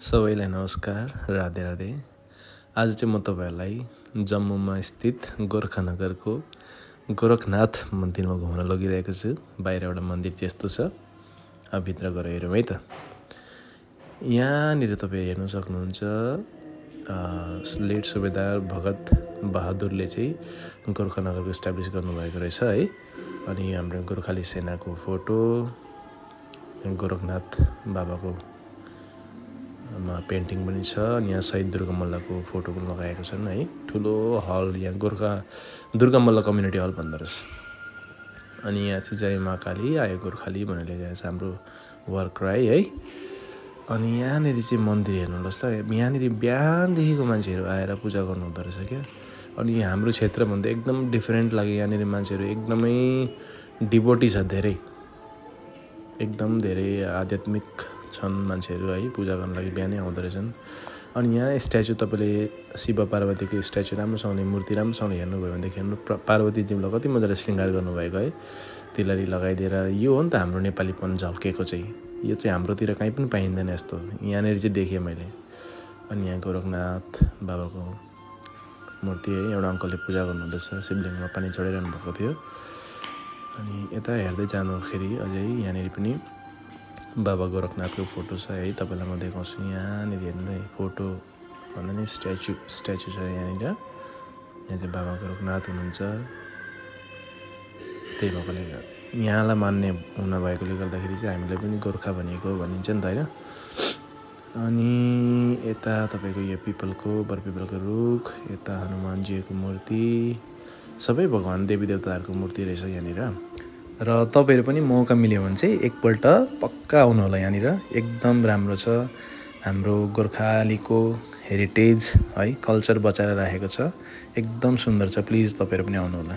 सबैलाई नमस्कार, राधे राधे। आज चाहिँ म तपाईँहरूलाई जम्मूमा स्थित गोरखानगरको गोरखनाथ मन्दिरमा घुम्न लगिरहेको छु। बाहिर एउटा मन्दिर चाहिँ यस्तो छ, अब भित्र गएर हेरौँ है त। यहाँनिर तपाईँ हेर्न सक्नुहुन्छ लेट सुबेदार भगत बहादुरले चाहिँ गोरखानगरको इस्टाब्लिस गर्नुभएको रहेछ है। अनि हाम्रो गोर्खाली सेनाको फोटो, गोरखनाथ बाबाको पेन्टिङ पनि छ। अनि यहाँ शहीद दुर्गा मल्लको फोटो पनि लगाएको छन् है। ठुलो हल, यहाँ दुर्गा मल्ल कम्युनिटी हल भन्दो रहेछ। अनि यहाँ चाहिँ जय महाकाली आयो गोर्खाली भनेर लेखेको छ हाम्रो वार क्राई है। अनि यहाँनिर चाहिँ मन्दिर हेर्नुहोस् त, यहाँनिर बिहानदेखिको मान्छेहरू आएर पूजा गर्नु हुँदो रहेछ क्या। अनि हाम्रो क्षेत्रभन्दा एकदम डिफरेन्ट लाग्यो। यहाँनिर मान्छेहरू एकदमै डिभोटी छ, एकदम धेरै आध्यात्मिक छन् मान्छेहरू है। पूजा गर्नु लागि बिहानै आउँदो रहेछन्। अनि यहाँ स्ट्याचु, तपाईँले शिव पार्वतीको स्ट्याचु राम्रोसँगले, मूर्ति राम्रोसँगले हेर्नुभयो भनेदेखि हेर्नु पार्वतीजीलाई कति मजाले श्रृङ्गार गर्नुभएको है। तिलहरी लगाइदिएर। यो हो नि त हाम्रो नेपालीपन झल्केको चाहिँ। यो चाहिँ हाम्रोतिर कहीँ पनि पाइँदैन यस्तो, यहाँनिर चाहिँ देखेँ मैले। अनि यहाँ गोरखनाथ बाबाको मूर्ति है, एउटा अङ्कलले पूजा गर्नुहुँदैछ, शिवलिङ्गमा पानी चढाइरहनु भएको थियो। अनि यता हेर्दै जाँदाखेरि अझै यहाँनिर पनि बाबा गोरखनाथको फोटो छ है, तपाईँलाई म देखाउँछु। यहाँनिर हेर्नु है, फोटो भन्दा नि स्ट्याचु छ यहाँनिर। यहाँ चाहिँ बाबा गोरखनाथ हुनुहुन्छ। त्यही भएकोले यहाँलाई मान्ने हुन भएकोले गर्दाखेरि चाहिँ हामीलाई पनि गोर्खा भनेको भनिन्छ नि त होइन। अनि यता तपाईँको यो बरपिपलको रुख, यता हनुमानजीको मूर्ति, सबै भगवान् देवी देवताहरूको मूर्ति रहेछ यहाँनिर। र तपाईँहरू पनि मौका मिल्यो भने चाहिँ एकपल्ट पक्का आउनु होला यहाँनिर। एकदम राम्रो छ, हाम्रो गोर्खालीको हेरिटेज है, कल्चर बचाएर राखेको छ। एकदम सुन्दर छ, प्लिज तपाईँहरू पनि आउनु होला।